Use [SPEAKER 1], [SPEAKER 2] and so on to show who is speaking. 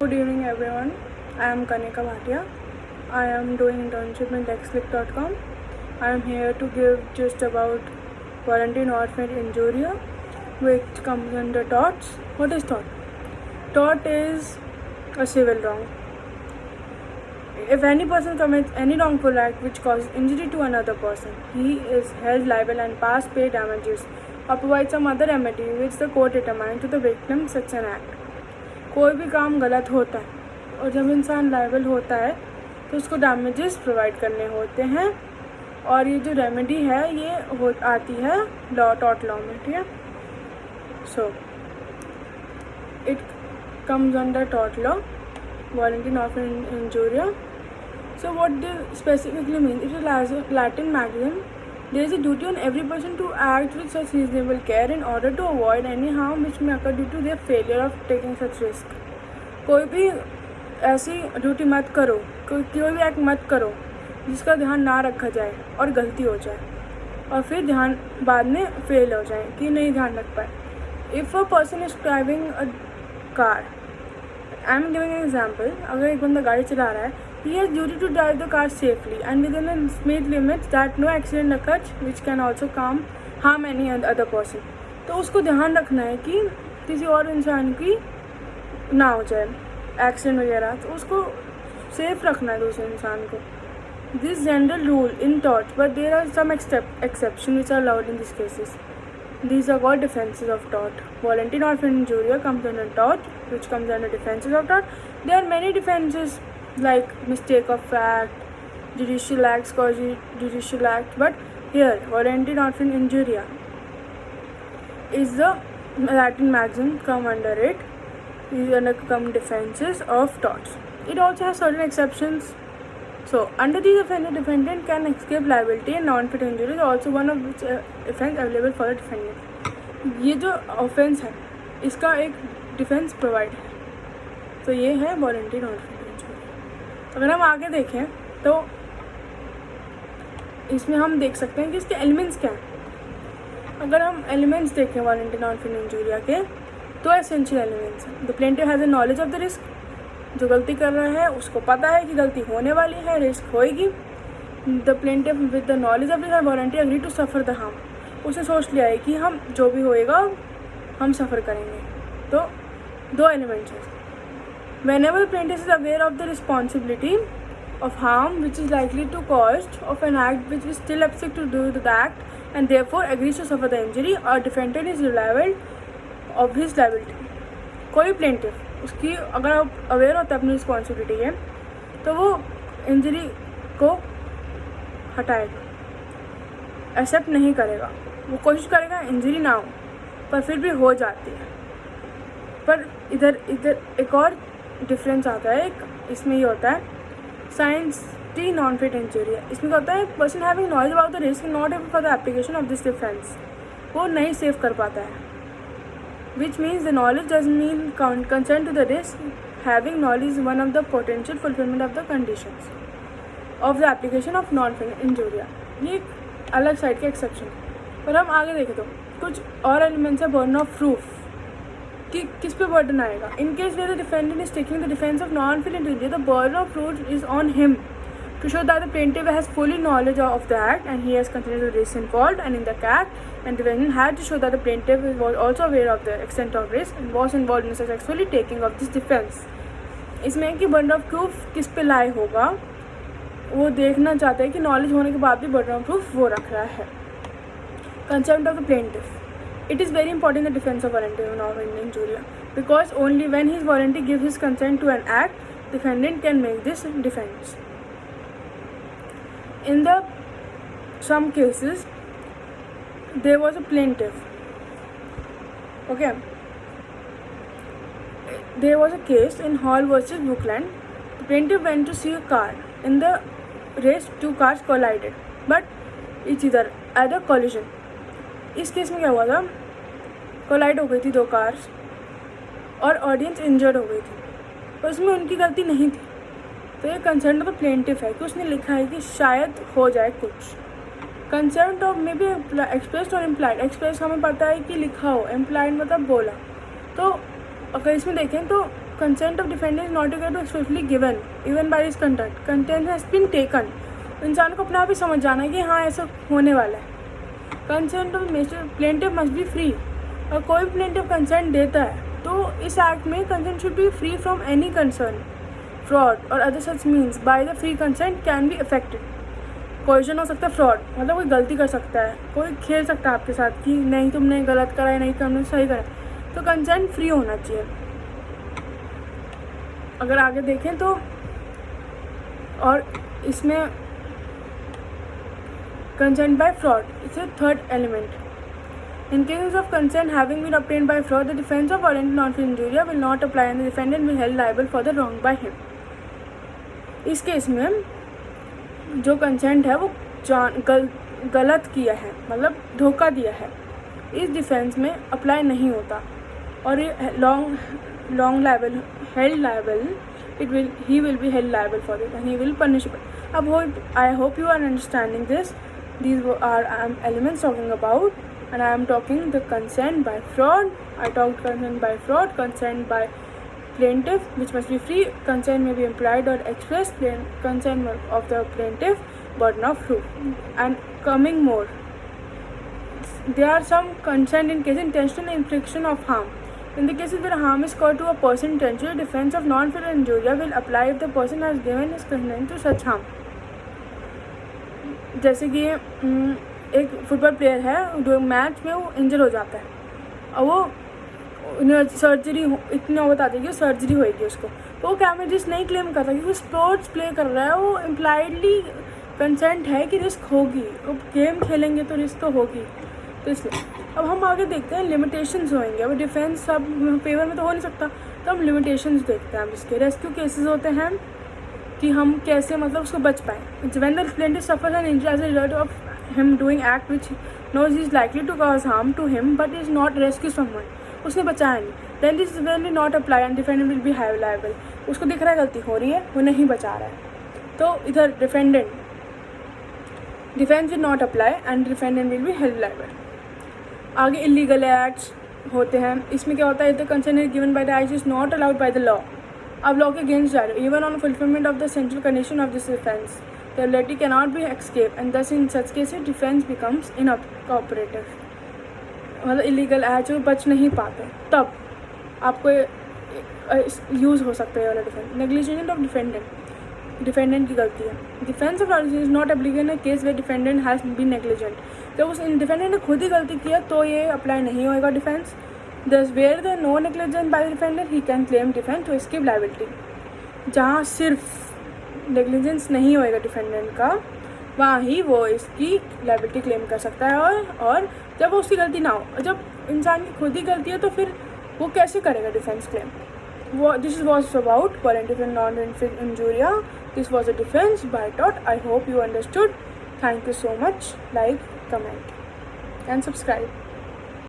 [SPEAKER 1] Good evening everyone. I am Kanika Bhatia. I am doing internship in Lexlick.com. I am here to give just about voluntary orphan injuria, which comes under torts. What is tort? Tort is a civil wrong. If any person commits any wrongful act which causes injury to another person, he is held liable and must pay damages or provide some other remedy which the court determines to the victim such an act. कोई भी काम गलत होता है और जब इंसान liable होता है तो उसको डैमेजेस प्रोवाइड करने होते हैं और ये जो रेमेडी है ये आती है टॉर्ट लॉ में, ठीक है. So it comes under tort law, voluntary orphan injuria. So what this specifically means, it is a Latin maxim. There is a duty on every person to act with such reasonable care in order to avoid any harm which may occur due to their failure of taking such risk. कोई भी ऐसी duty मत करो, कोई भी act मत करो जिसका ध्यान ना रखा जाए और गलती हो जाए और फिर ध्यान बाद में फेल हो जाए कि नहीं ध्यान रख पाए. If a person is driving a car, I am giving an example. अगर एक बंदा गाड़ी चला रहा है, he has duty to drive the car safely and within the speed limits that no accident occurs which can also harm any other person. तो उसको ध्यान रखना है कि किसी और इंसान की ना हो जाए एक्सीडेंट वगैरह, तो उसको सेफ रखना है दूसरे इंसान को. This general rule in tort, but there are some exception which are allowed in these cases. These are called defenses of tort. Voluntary orphan injuria comes under tort, which comes under defenses of tort. There are many defenses like mistake of fact, judicial acts cause judicial act, but here voluntary orphan injuria is the Latin maxim come under it. These are come defenses of torts. It also has certain exceptions. So under these offenses, defendant can escape liability and non-fit injury is also one of which offense available for the defendant. ये जो offense है इसका एक defence provide है, तो ये है voluntary orphan. अगर हम आगे देखें तो इसमें हम देख सकते हैं कि इसके एलिमेंट्स क्या हैं. अगर हम एलिमेंट्स देखें वॉलंटरी ऑर्फन इंजूरिया के, तो एसेंशियल एलिमेंट्स हैं. The plaintiff has a knowledge of the risk. जो गलती कर रहा है उसको पता है कि गलती होने वाली है, रिस्क होएगी. The plaintiff with the knowledge of this voluntary agree to suffer the harm. उसने सोच लिया है कि हम जो भी होएगा हम सफ़र करेंगे. तो दो एलिमेंट्स हैं. Whenever the plaintiff is aware of the responsibility of harm which is likely to cause of an act which is still subject to do the act and therefore agrees to suffer the injury, or defendant is liable of his liability. कोई plaintiff उसकी अगर आप aware होता है अपनी responsibility है तो वो इंजरी को हटाएगा, एक्सेप्ट नहीं करेगा. वो कोशिश करेगा इंजरी ना हो, पर फिर भी हो जाती है. पर इधर एक और डिफरेंस आता है. एक इसमें ये होता है scienti non fit injuria. इसमें क्या होता है, person having knowledge about the risk not able for the application of this defence, वो नहीं सेव कर पाता है. Which means the knowledge does mean concern to the risk. Having knowledge is one of the potential fulfilment of the conditions of the application of non fit injuria. ये एक अलग side का exception है. पर हम आगे देखें तो कुछ और एलिमेंट्स है. बर्डन ऑफ प्रूफ कि किस पे बर्डन आएगा. In case where the defendant is taking the defence of non fit injuria, the burden of proof is on him to show that the plaintiff has fully knowledge of the act and he has considered the risk involved and in the act, and the defendant had to show that the plaintiff was also aware of the extent of risk and was involved in successfully taking of this defense. इसमें कि burden of proof किस पे लाए होगा वो देखना चाहते हैं कि नॉलेज होने के बाद भी बर्डन ऑफ प्रूफ वो रख रहा है. Consent of the plaintiff. It is very important in the defense of voluntary orphan injuria because only when his voluntary gives his consent to an act, defendant can make this defense. In the some cases, there was a plaintiff. Okay, there was a case in Hall versus Brookland. The plaintiff went to see a car. In the race, two cars collided, but each other at a collision. इस case में क्या हुआ था, collide हो गई थी दो cars और ऑडियंस इंजर्ड हो गई थी, पर उसमें उनकी गलती नहीं थी. तो ये कंसर्न ऑफ प्लेंटिफ है कि उसने लिखा है कि शायद हो जाए कुछ. Concern of may be expressed और इम्प्लाइड. एक्सप्रेस हमें पता है कि लिखा हो, इम्प्लाइड मतलब बोला. तो अगर इसमें देखें तो consent of defendant is not required to swiftly given even by his content. Content has been taken. इंसान को अपने आप ही समझ जाना है कि हाँ ऐसा होने वाला है. Consent of plaintiff must be free. और कोई प्लेंटिफ कंसेंट देता है तो इस एक्ट में consent should be free from any concern, fraud और other such means by the free consent can be affected. Coercion हो सकता है फ्रॉड, मतलब कोई गलती कर सकता है, कोई खेल सकता है आपके साथ कि नहीं तुमने गलत करा है, नहीं तुमने सही करा. तो कंसेंट फ्री होना चाहिए. अगर आगे देखें तो और इसमें consent bye fraud it's a third element. In cases of consent having been obtained by fraud, the defense of voluntary non-free injuria will not apply and the defendant will be held liable for the wrong by him. इस case में जो consent है वो गलत किया है, मतलब धोखा दिया है, इस डिफेंस में अप्लाई नहीं होता और ये long liable held liable he will be held liable for it and he will punishable. I hope you are understanding this. These are elements talking about, and I am talking the consent by fraud. I talked consent by fraud, consent by plaintiff which must be free. Consent may be implied or expressed. Consent of the plaintiff but not proof. And coming more, there are some consent in case intentional infliction of harm. In the cases where harm is caused to a person intentionally, defense of non-fatal injuria will apply if the person has given his consent to such harm. जैसे कि एक football player है, जो match में वो इंजर हो जाता है और वो सर्जरी इतनी नौबत आती है कि सर्जरी होएगी उसको, तो वो कैमेजिस नहीं क्लेम करता क्योंकि स्पोर्ट्स प्ले कर रहा है, वो इम्प्लाइडली कंसेंट है कि रिस्क होगी, वो गेम खेलेंगे तो रिस्क तो होगी. तो इसलिए अब हम आगे देखते हैं लिमिटेशंस होंगे. अब डिफेंस सब फेवर में तो हो नहीं सकता, तो हम लिमिटेशंस देखते हैं. अब इसके रेस्क्यू केसेस होते हैं कि हम कैसे मतलब उसको बच पाएँ. When the plaintiff suffers an injury as a result of him doing act which knows he is likely to cause harm to him but is not rescue someone, उसने बचाया नहीं, then this will not apply and defendant will be liable. उसको दिख रहा है गलती हो रही है, वो नहीं बचा रहा है, तो इधर defence will not apply and defendant will be held liable. आगे इलीगल एक्ट्स होते हैं. इसमें क्या होता है, the consent is given by the act is not allowed by the law. अब लॉ के अगेंस्ट जा रहे हो, even on fulfilment of the central condition of this defence the liability cannot be escaped and thus in such cases defense becomes inoperative. मतलब illegal act जो बच नहीं पाते तब आपको यूज़ हो सकता है वाला डिफेंस. नेग्लिजेंस ऑफ डिफेंडेंट की गलती है. Defence of is not applicable in a case where defendant has been negligent. जब उस डिफेंडेंट ने खुद ही गलती किया तो ये अप्लाई नहीं होएगा defence. Thus where the no negligence by defendant he can claim defence to escape liability. जहाँ सिर्फ नेग्लिजेंस नहीं होएगा डिफेंडेंट का, वहाँ ही वो इसकी लायबिलिटी क्लेम कर सकता है. और जब वो उसकी गलती ना हो, जब इंसान की खुद ही गलती है तो फिर वो कैसे करेगा डिफेंस क्लेम. वो this was about volenti non fit injuria. This was a defence by टॉट. I hope you understood. Thank you so much. Like, comment and subscribe.